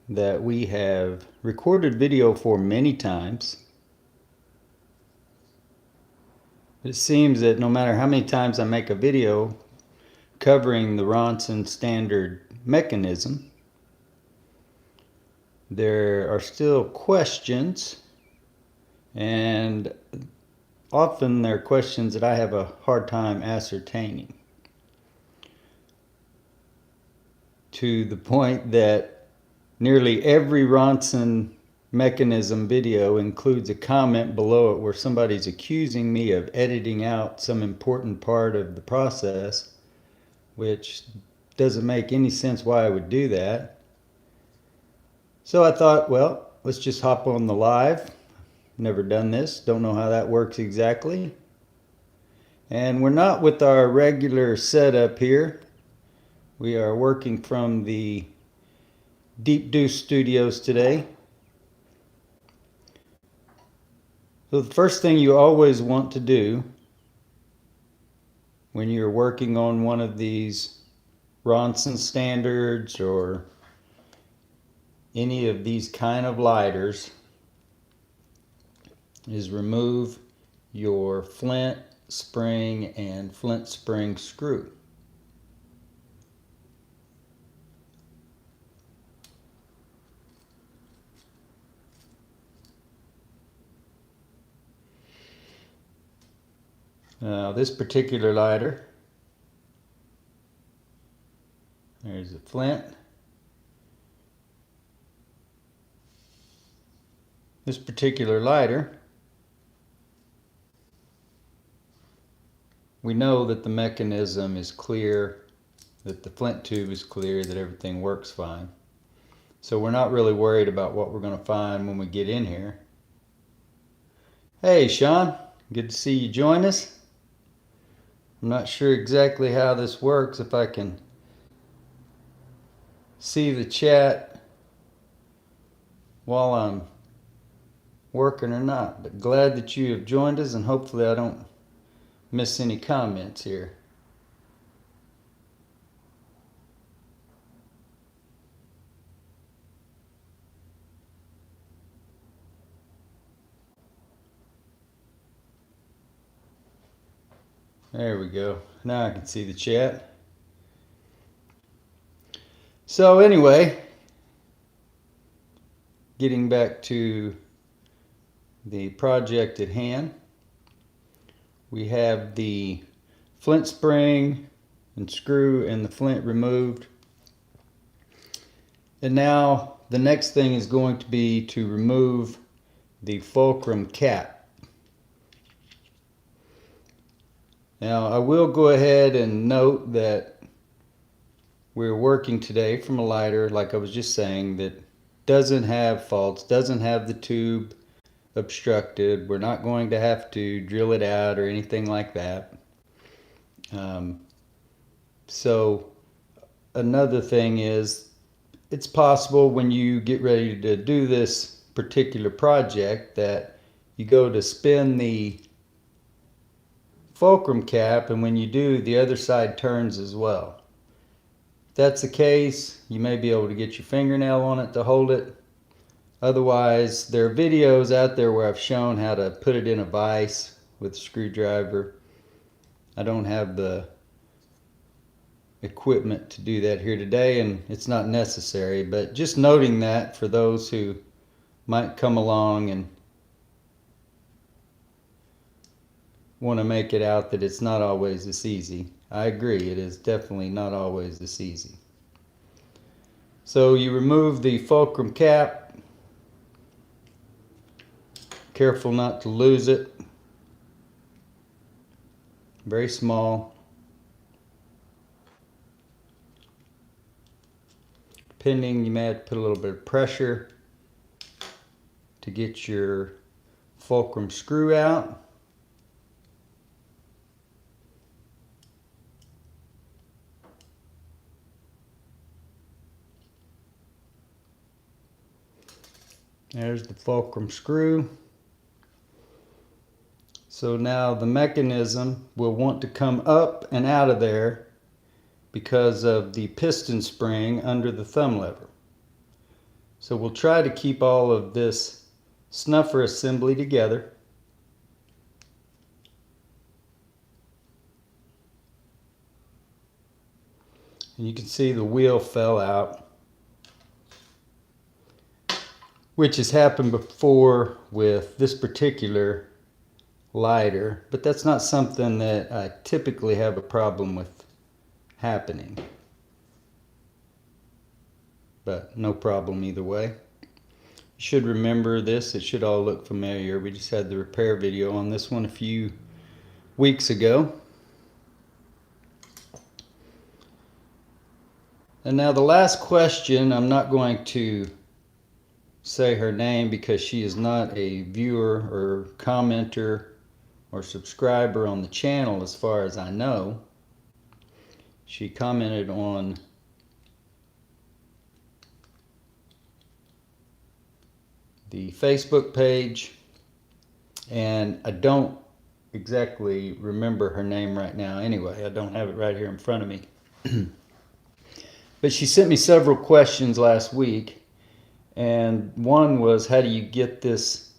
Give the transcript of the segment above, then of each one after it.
that we have recorded video for many times. It seems that no matter how many times I make a video covering the Ronson standard mechanism, there are still questions, and often they're questions that I have a hard time ascertaining, to the point that nearly every Ronson mechanism video includes a comment below it where somebody's accusing me of editing out some important part of the process, which doesn't make any sense why I would do that. So I thought, well, let's just hop on the live. Never done this, don't know how that works exactly. And we're not with our regular setup here. We are working from the Deep Deuce Studios today. So the first thing you always want to do when you're working on one of these Ronson standards or any of these kind of lighters is remove your Flint spring and Flint spring screw. Now this particular lighter, there's a Flint. This particular lighter, we know that the mechanism is clear, that the Flint tube is clear, that everything works fine. So we're not really worried about what we're going to find when we get in here. Hey Sean, good to see you join us. I'm not sure exactly how this works, if I can see the chat while I'm working or not, but glad that you have joined us, and hopefully I don't miss any comments here. There we go. Now I can see the chat. So anyway, getting back to the project at hand, we have the Flint spring and screw and the Flint removed. And now the next thing is going to be to remove the Fulcrum Cap. Now I will go ahead and note that we're working today from a lighter, like I was just saying, that doesn't have faults, doesn't have the tube obstructed. We're not going to have to drill it out or anything like that. So another thing is, it's possible when you get ready to do this particular project that you go to spin the Fulcrum cap, and when you do, the other side turns as well. If that's the case, you may be able to get your fingernail on it to hold it. Otherwise, there are videos out there where I've shown how to put it in a vise with a screwdriver. I don't have the equipment to do that here today, and it's not necessary, but just noting that for those who might come along and want to make it out that it's not always this easy. I agree, it is definitely not always this easy. So you remove the Fulcrum cap. Careful not to lose it. Very small. Depending, you may have to put a little bit of pressure to get your fulcrum screw out. There's the fulcrum screw. So now the mechanism will want to come up and out of there because of the piston spring under the thumb lever. So we'll try to keep all of this snuffer assembly together. And you can see the wheel fell out, which has happened before with this particular lighter, but that's not something that I typically have a problem with happening. But no problem either way. You should remember this. It should all look familiar. We just had the repair video on this one a few weeks ago. And now the last question, I'm not going to say her name because she is not a viewer or commenter or subscriber on the channel as far as I know. She commented on the Facebook page, and I don't exactly remember her name right now. Anyway, I don't have it right here in front of me. But she sent me several questions last week, and one was, how do you get this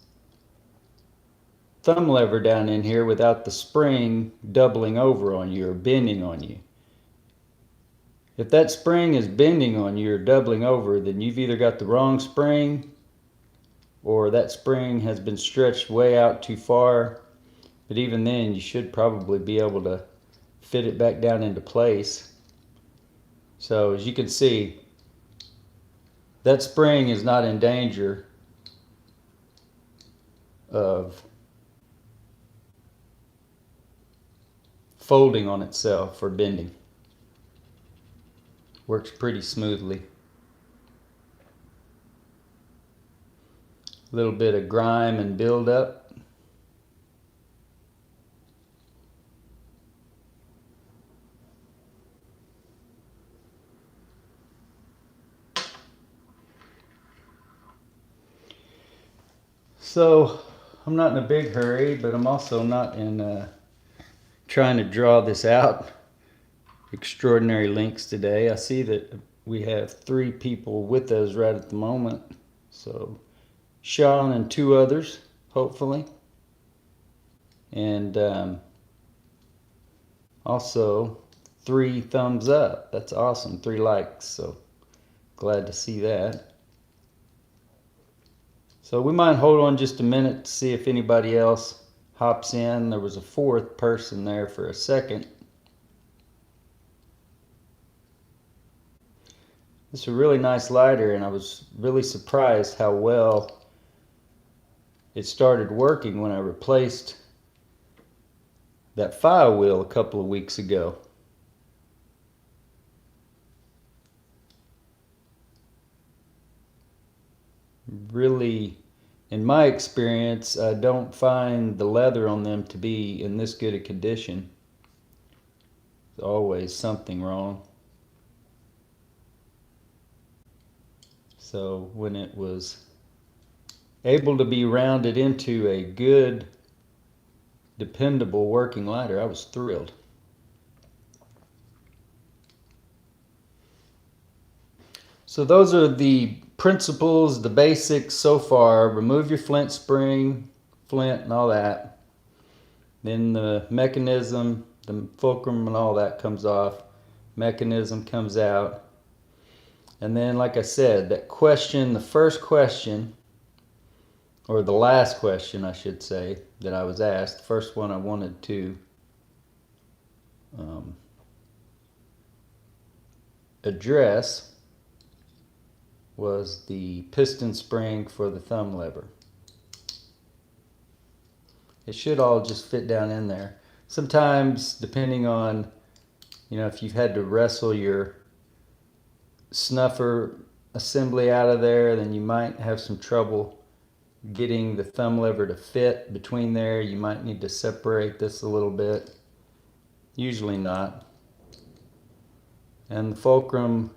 thumb lever down in here without the spring doubling over on you or bending on you? If that spring is bending on you or doubling over, then you've either got the wrong spring or that spring has been stretched way out too far. But even then, you should probably be able to fit it back down into place. So as you can see, that spring is not in danger of folding on itself or bending. Works pretty smoothly. A little bit of grime and buildup. So I'm not in a big hurry, but I'm also not in trying to draw this out extraordinary lengths today. I see that we have 3 people with us right at the moment. So Sean and 2 others, hopefully. And also 3 thumbs up. That's awesome. 3 likes. So glad to see that. So we might hold on just a minute to see if anybody else hops in. There was a 4th person there for a second. This is a really nice lighter, and I was really surprised how well it started working when I replaced that file wheel a couple of weeks ago. Really, in my experience, I don't find the leather on them to be in this good a condition. There's always something wrong. So when it was able to be rounded into a good, dependable working lighter, I was thrilled. So those are the principles, the basics so far. Remove your Flint spring, Flint and all that. Then the mechanism, the fulcrum and all that comes off. Mechanism comes out. And then, like I said, that question, the first question, or the last question I should say, that I was asked, the first one I wanted to address was the piston spring for the thumb lever. It should all just fit down in there. Sometimes, depending on, if you've had to wrestle your snuffer assembly out of there, then you might have some trouble getting the thumb lever to fit between there. You might need to separate this a little bit. Usually not. And the fulcrum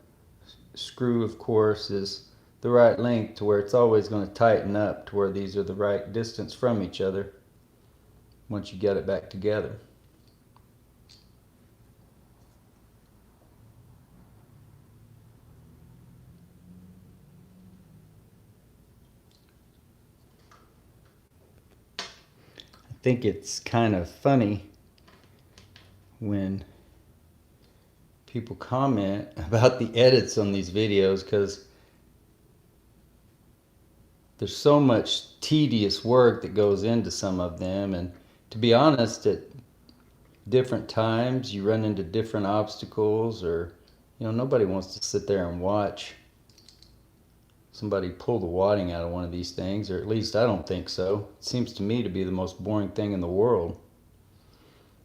screw, of course, is the right length to where it's always going to tighten up to where these are the right distance from each other once you get it back together. think it's kind of funny when people comment about the edits on these videos, because there's so much tedious work that goes into some of them, and to be honest, at different times you run into different obstacles, or nobody wants to sit there and watch somebody pull the wadding out of one of these things, or at least I don't think so. It seems to me to be the most boring thing in the world.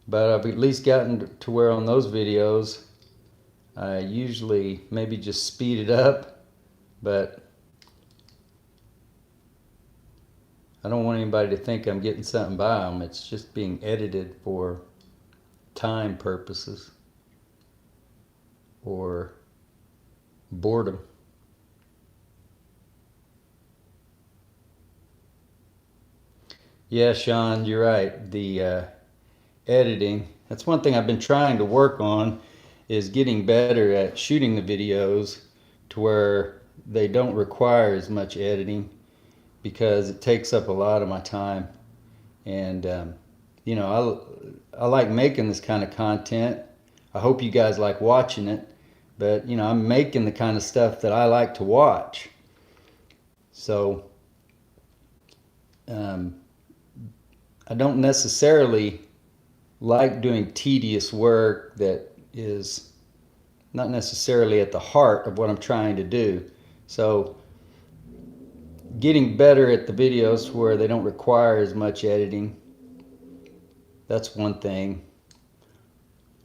But I've at least gotten to where on those videos I usually maybe just speed it up, but I don't want anybody to think I'm getting something by them. It's just being edited for time purposes or boredom. Yeah, Sean, you're right. The editing, that's one thing I've been trying to work on, is getting better at shooting the videos to where they don't require as much editing, because it takes up a lot of my time. And I like making this kind of content. I hope you guys like watching it, but I'm making the kind of stuff that I like to watch. So I don't necessarily like doing tedious work that is not necessarily at the heart of what I'm trying to do. So getting better at the videos where they don't require as much editing, that's one thing.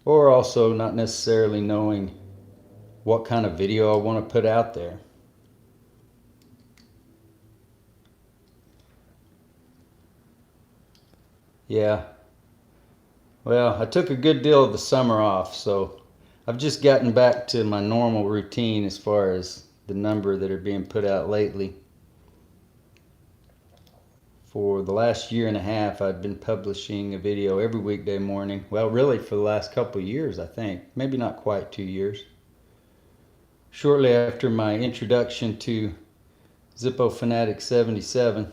Or also not necessarily knowing what kind of video I want to put out there. Yeah. Well, I took a good deal of the summer off, so I've just gotten back to my normal routine as far as the number that are being put out lately. For the last year and a half, I've been publishing a video every weekday morning. Well, really for the last couple of years, I think. Maybe not quite 2 years. Shortly after my introduction to Zippo Fanatic 77.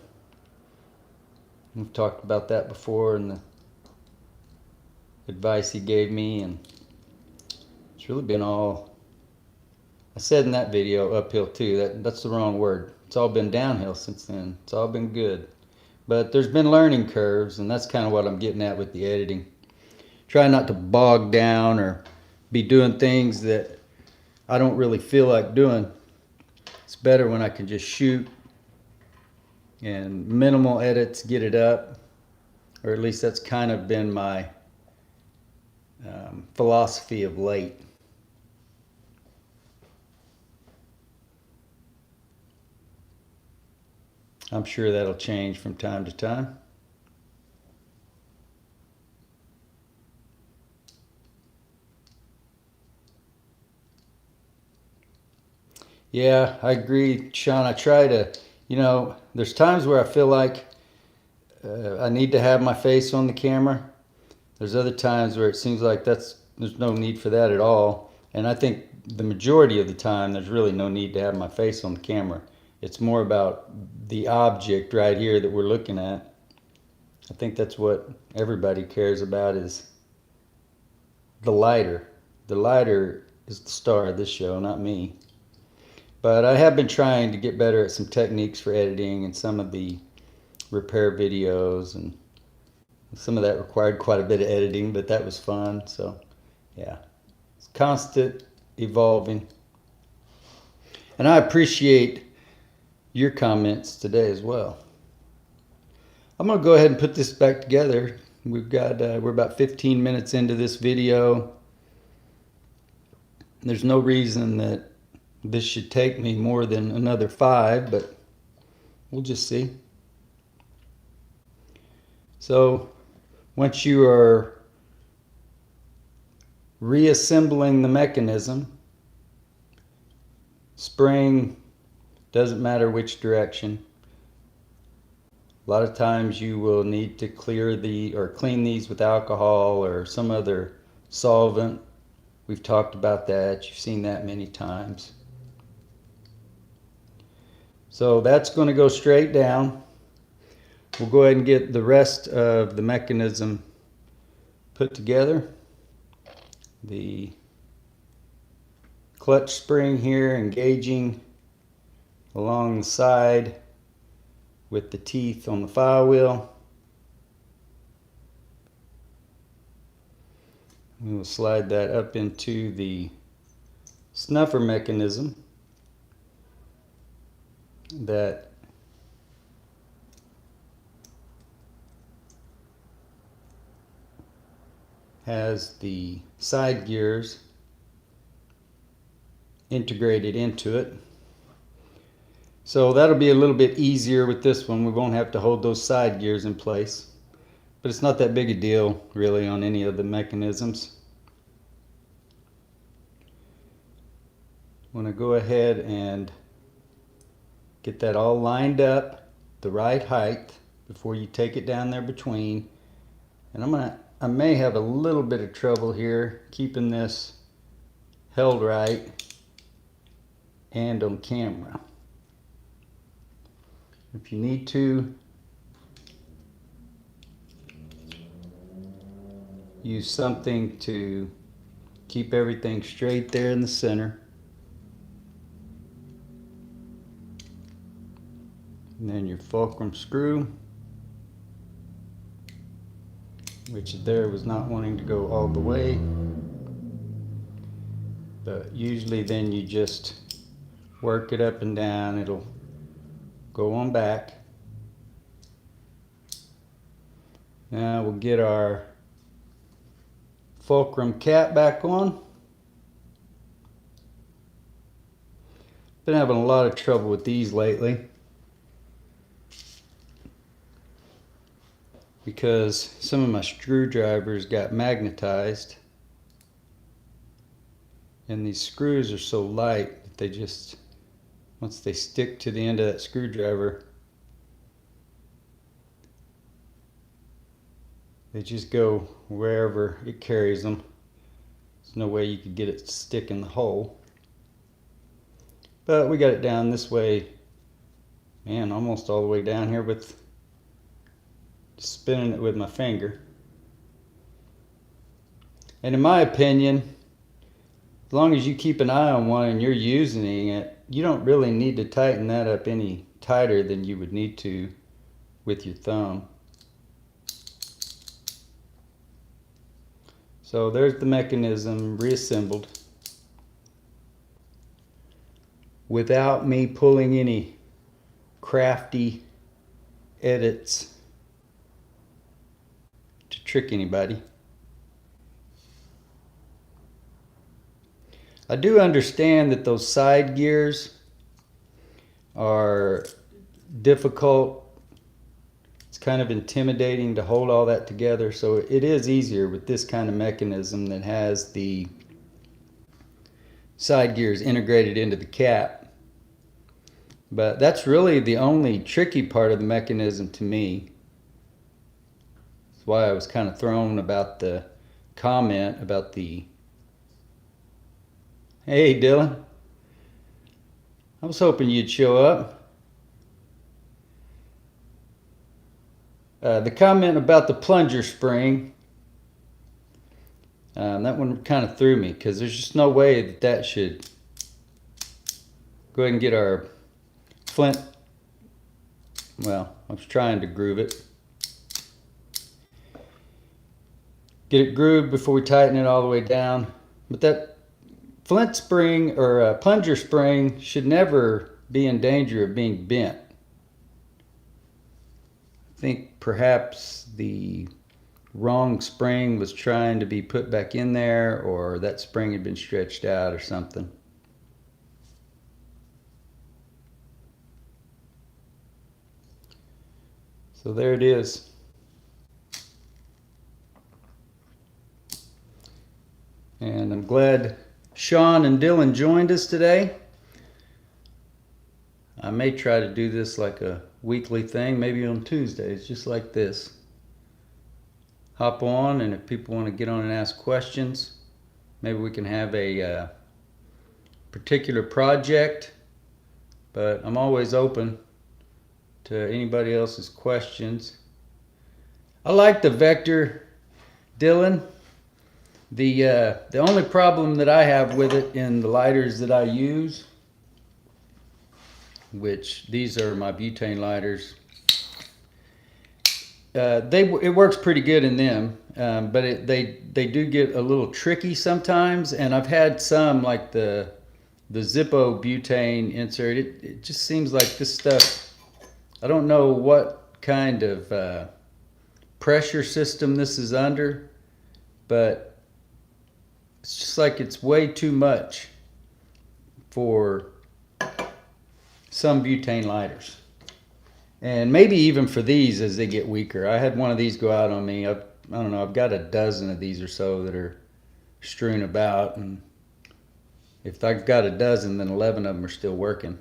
We've talked about that before and the advice he gave me, and it's really been all, I said in that video, uphill too. That's the wrong word. It's all been downhill since then. It's all been good. But there's been learning curves, and that's kind of what I'm getting at with the editing. Try not to bog down or be doing things that I don't really feel like doing. It's better when I can just shoot and minimal edits, get it up, or at least that's kind of been my philosophy of late. I'm sure that'll change from time to time. Yeah, I agree, Sean. I try to, there's times where I feel like I need to have my face on the camera. There's other times where it seems like there's no need for that at all. And I think the majority of the time there's really no need to have my face on the camera. It's more about the object right here that we're looking at. I think that's what everybody cares about, is the lighter. The lighter is the star of this show, not me. But I have been trying to get better at some techniques for editing and some of the repair videos, and some of that required quite a bit of editing, but that was fun. So yeah, it's constant evolving. And I appreciate your comments today as well. I'm going to go ahead and put this back together. We're about 15 minutes into this video. There's no reason that this should take me more than another 5, but we'll just see. So once you are reassembling the mechanism, spring, doesn't matter which direction. A lot of times you will need to clean these with alcohol or some other solvent. We've talked about that. You've seen that many times. So that's going to go straight down. We'll go ahead and get the rest of the mechanism put together. The clutch spring here engaging along the side with the teeth on the flywheel. We will slide that up into the snuffer mechanism that has the side gears integrated into it. So that'll be a little bit easier with this one. We won't have to hold those side gears in place. But it's not that big a deal really on any of the mechanisms. I want to go ahead and get that all lined up the right height before you take it down there between. And I may have a little bit of trouble here keeping this held right and on camera. If you need to, use something to keep everything straight there in the center. And then your fulcrum screw, which there was not wanting to go all the way. But usually then you just work it up and down. It'll go on back. Now we'll get our fulcrum cap back on. Been having a lot of trouble with these lately because some of my screwdrivers got magnetized, and these screws are so light that they just, once they stick to the end of that screwdriver, they just go wherever it carries them. There's no way you could get it to stick in the hole. But we got it down this way, man, almost all the way down here with spinning it with my finger. And in my opinion, as long as you keep an eye on one and you're using it, you don't really need to tighten that up any tighter than you would need to with your thumb. So there's the mechanism reassembled without me pulling any crafty edits to trick anybody. I do understand that those side gears are difficult. It's kind of intimidating to hold all that together, so it is easier with this kind of mechanism that has the side gears integrated into the cap. But that's really the only tricky part of the mechanism to me. That's why I was kind of thrown about the comment about the... Hey Dylan, I was hoping you'd show up. The comment about the plunger spring, that one kind of threw me because there's just no way that that should... Go ahead and get our Flint, well, I was trying to groove it. Get it grooved before we tighten it all the way down. But that Flint spring or plunger spring should never be in danger of being bent. I think perhaps the wrong spring was trying to be put back in there, or that spring had been stretched out or something. So there it is. And I'm glad Sean and Dylan joined us today. I may try to do this like a weekly thing, maybe on Tuesdays, just like this. Hop on, and if people want to get on and ask questions, maybe we can have a particular project, but I'm always open to anybody else's questions. I like the Vector, Dylan. The only problem that I have with it in the lighters that I use, which these are my butane lighters, it works pretty good in them, but they do get a little tricky sometimes. And I've had some, like the Zippo butane insert. It just seems like this stuff, I don't know what kind of pressure system this is under, but it's just like it's way too much for some butane lighters. And maybe even for these as they get weaker. I had one of these go out on me. I don't know, I've got a dozen of these or so that are strewn about. And if I've got a dozen, then 11 of them are still working.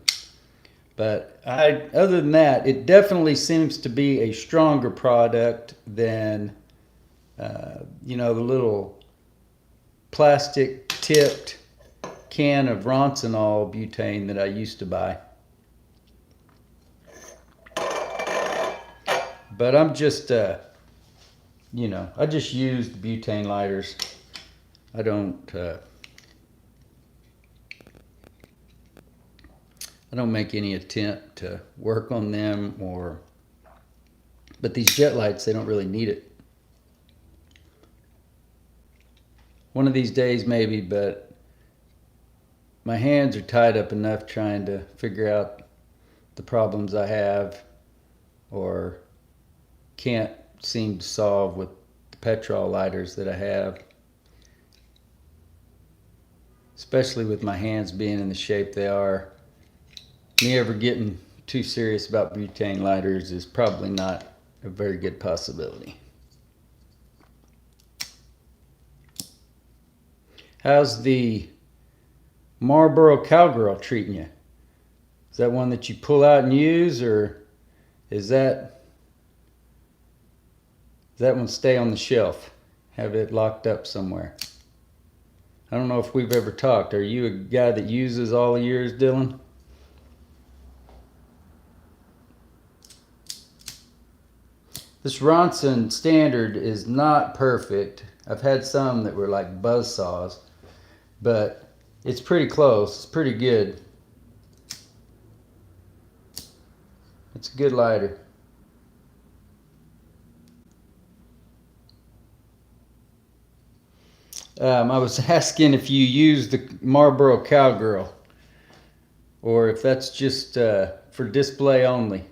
But other than that, it definitely seems to be a stronger product than, the little plastic tipped can of Ronson butane that I used to buy. But I'm just, I just use the butane lighters. I don't make any attempt to work on them but these jet lights, they don't really need it. One of these days maybe, but my hands are tied up enough trying to figure out the problems I have or can't seem to solve with the Petrol lighters that I have. Especially with my hands being in the shape they are. Me ever getting too serious about butane lighters is probably not a very good possibility. How's the Marlboro Cowgirl treating you? Is that one that you pull out and use, or is that one stay on the shelf? Have it locked up somewhere? I don't know if we've ever talked. Are you a guy that uses all of yours, Dylan? This Ronson standard is not perfect. I've had some that were like buzz saws, but it's pretty close. It's pretty good. It's a good lighter. I was asking if you use the Marlboro Cowgirl or if that's just for display only.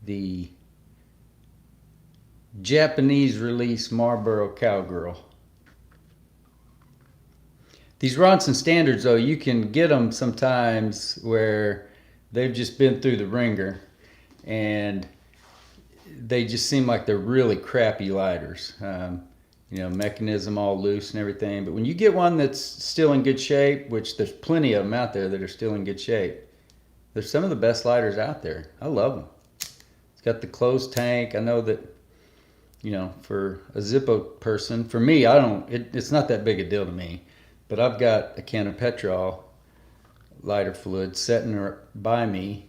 The Japanese release Marlboro Cowgirl. These Ronson standards, though, you can get them sometimes where they've just been through the ringer and they just seem like they're really crappy lighters. Mechanism all loose and everything. But when you get one that's still in good shape, which there's plenty of them out there that are still in good shape, they're some of the best lighters out there. I love them. It's got the closed tank. I know that, for a Zippo person, for me, it's not that big a deal to me. But I've got a can of Petrol lighter fluid sitting by me,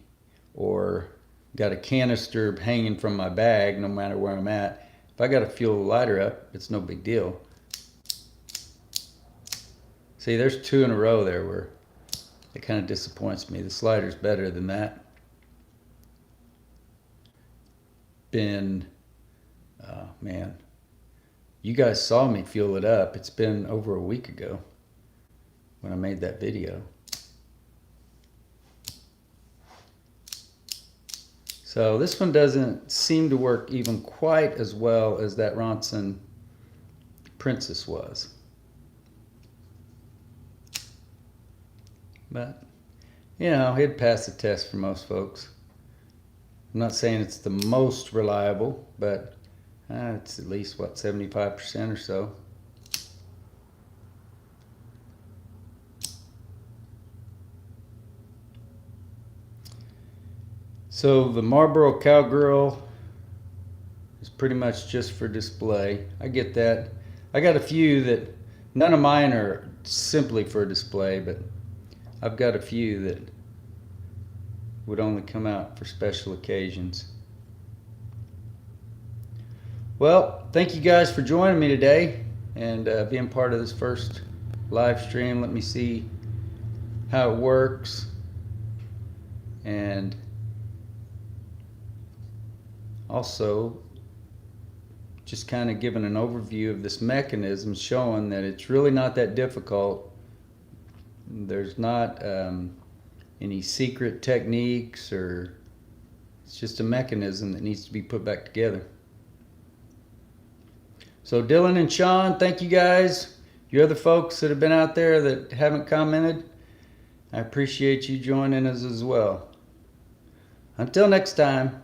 or got a canister hanging from my bag no matter where I'm at. If I got to fuel the lighter up, it's no big deal. See, there's 2 in a row there where it kind of disappoints me. This lighter's better than that. Man, you guys saw me fuel it up. It's been over a week ago when I made that video. So this one doesn't seem to work even quite as well as that Ronson Princess was. But, it'd pass the test for most folks. I'm not saying it's the most reliable, but it's at least, 75% or so. So the Marlboro Cowgirl is pretty much just for display. I get that. I got a few that, none of mine are simply for display, but I've got a few that would only come out for special occasions. Well, thank you guys for joining me today and being part of this first live stream. Let me see how it works, and also just kind of giving an overview of this mechanism, showing that it's really not that difficult. There's not any secret techniques, or it's just a mechanism that needs to be put back together. So Dylan and Sean, thank you guys. You other folks that have been out there that haven't commented, I appreciate you joining us as well. Until next time.